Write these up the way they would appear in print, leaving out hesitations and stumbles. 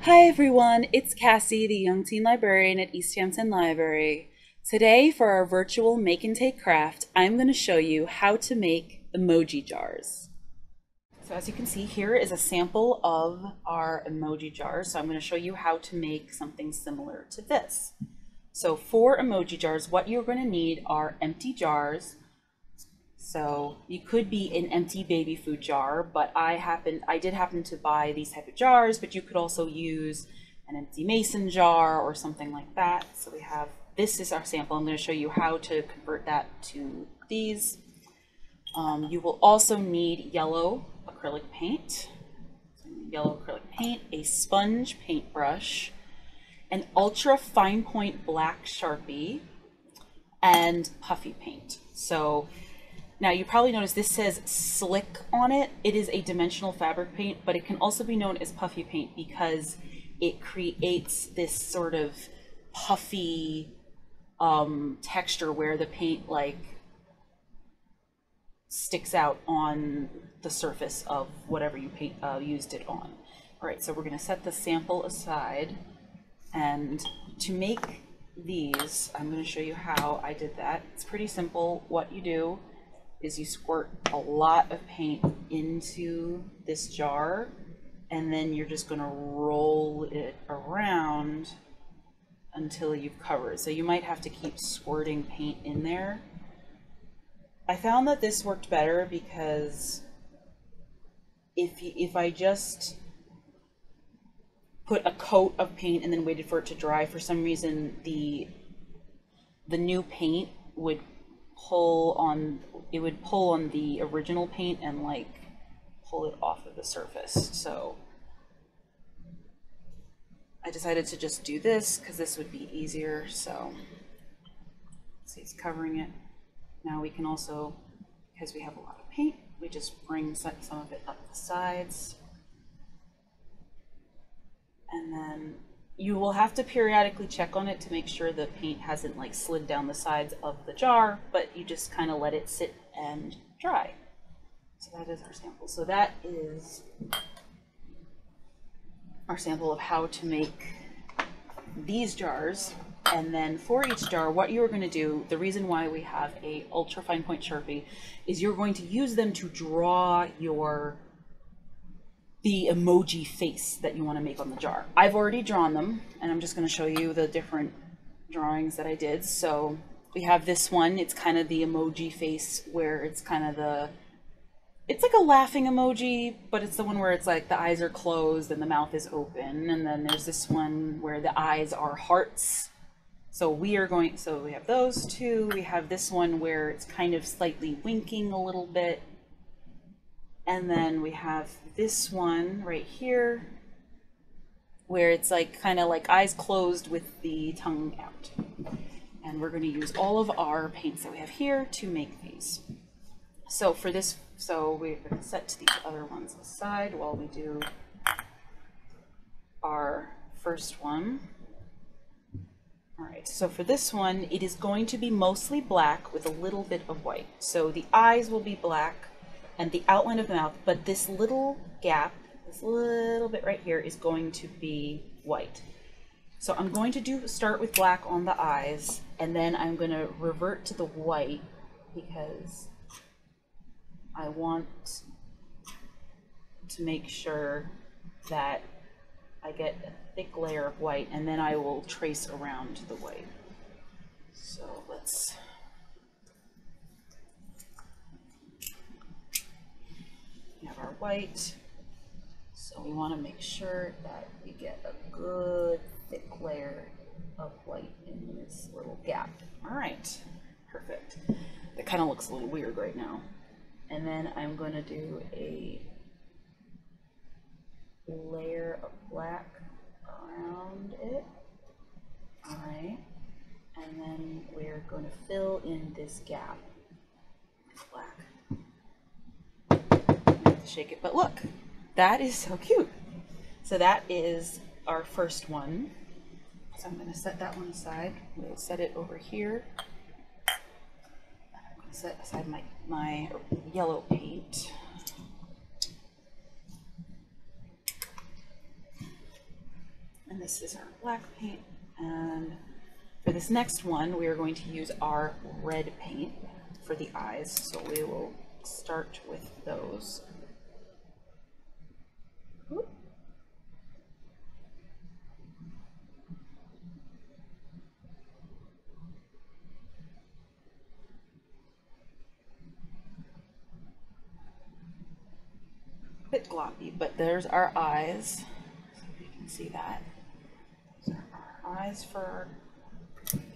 Hi everyone, it's Cassie, the Young Teen Librarian at East Hampton Library. Today for our virtual make and take craft, I'm going to show you how to make emoji jars. So as you can see, here is a sample of our emoji jars. So I'm going to show you how to make something similar to this. So for emoji jars, what you're going to need are empty jars. So you could be an empty baby food jar, but I did happen to buy these type of jars, but you could also use an empty mason jar or something like that. So we have, this is our sample. I'm going to show you how to convert that to these. You will also need yellow acrylic paint, a sponge paintbrush, an ultra fine point black Sharpie, and puffy paint. So now you probably noticed this says slick on it. It is a dimensional fabric paint, but it can also be known as puffy paint because it creates this sort of puffy texture where the paint like sticks out on the surface of whatever you used it on. All right, so we're going to set the sample aside, and to make these, I'm going to show you how I did that. It's pretty simple. What you do is you squirt a lot of paint into this jar, and then you're just going to roll it around until you've covered. So you might have to keep squirting paint in there. I found that this worked better because if I just put a coat of paint and then waited for it to dry, for some reason the new paint would pull on the original paint and like pull it off of the surface. So I decided to just do this because this would be easier. So see, it's covering it. Now we can also, because we have a lot of paint, we just bring some of it up the sides. And then you will have to periodically check on it to make sure the paint hasn't like slid down the sides of the jar, but you just kind of let it sit and dry. So that is our sample. So that is our sample of how to make these jars. And then for each jar, what you're going to do, the reason why we have a ultra fine point Sharpie is you're going to use them to draw the emoji face that you want to make on the jar. I've already drawn them, and I'm just going to show you the different drawings that I did. So we have this one. It's kind of the emoji face where it's kind of it's like a laughing emoji, but it's the one where it's like the eyes are closed and the mouth is open. And then there's this one where the eyes are hearts. So we have those two. We have this one where it's kind of slightly winking a little bit. And then we have this one right here where it's like kind of like eyes closed with the tongue out. And we're going to use all of our paints that we have here to make these. So for this, we're going to set these other ones aside while we do our first one. All right, so for this one, it is going to be mostly black with a little bit of white. So the eyes will be black and the outline of the mouth, but this little gap, this little bit right here is going to be white. So I'm going to start with black on the eyes, and then I'm going to revert to the white because I want to make sure that I get a thick layer of white, and then I will trace around the white. So let's have our white. So we want to make sure that we get a good thick layer of white in this little gap. All right, perfect. That kind of looks a little weird right now. And then I'm going to do a layer of black around it. All right, and then we're going to fill in this gap with black. I have to shake it, but look, that is so cute. So that is our first one. So I'm going to set that one aside. We'll set it over here. I'm going to set aside my yellow paint. And this is our black paint. And for this next one, we are going to use our red paint for the eyes. So we will start with those. Whoop. Bit gloppy, but there's our eyes. So you can see that. Those are our eyes for our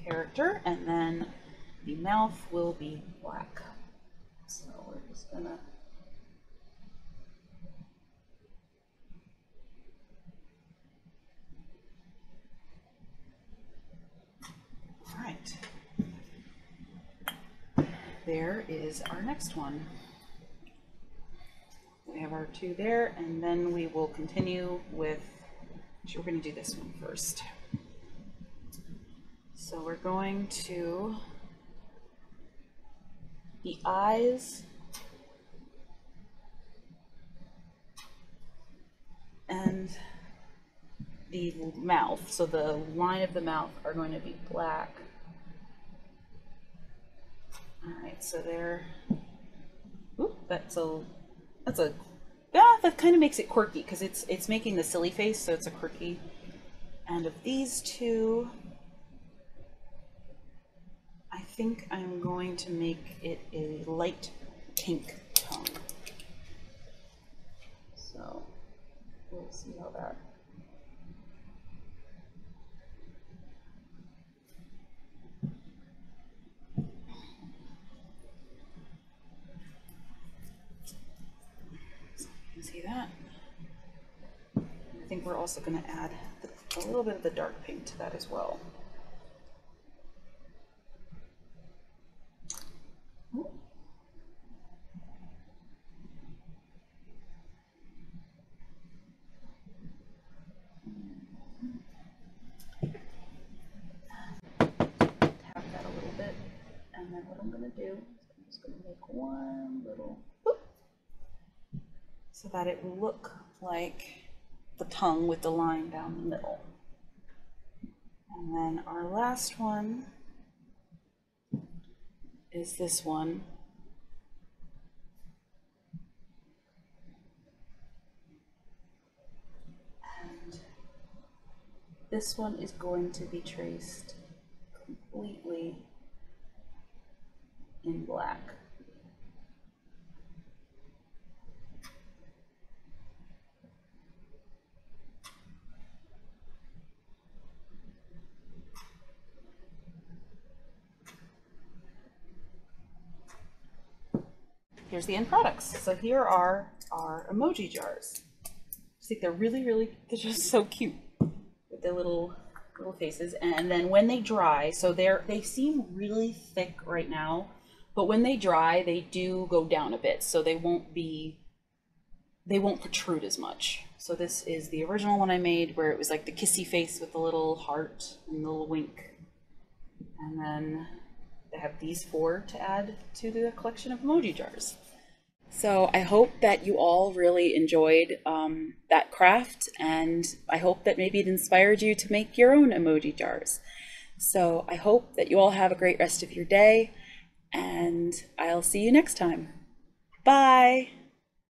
character, and then the mouth will be black. So we're just gonna all right. There is our next one. We have our two there, and then we will continue with, actually we're going to do this one first. So we're going to, the eyes and the mouth, so the line of the mouth are going to be black. All right, so there, ooh, that kind of makes it quirky because it's making the silly face, so it's a quirky. And of these two, I think I'm going to make it a light pink tone. So we'll see how that. See that? I think we're also going to add a little bit of the dark pink to that as well. Tap that a little bit, and then what I'm going to do is I'm just going to make one little whoop, so that it will look like the tongue with the line down the middle. And then our last one is this one. And this one is going to be traced completely in black. Here's the end products. So here are our emoji jars. I think they're they're just so cute with their little faces. And then when they dry, so they seem really thick right now, but when they dry, they do go down a bit, so they won't protrude as much. So this is the original one I made, where it was like the kissy face with the little heart and the little wink. And then they have these four to add to the collection of emoji jars. So I hope that you all really enjoyed that craft, and I hope that maybe it inspired you to make your own emoji jars. So I hope that you all have a great rest of your day, and I'll see you next time. Bye!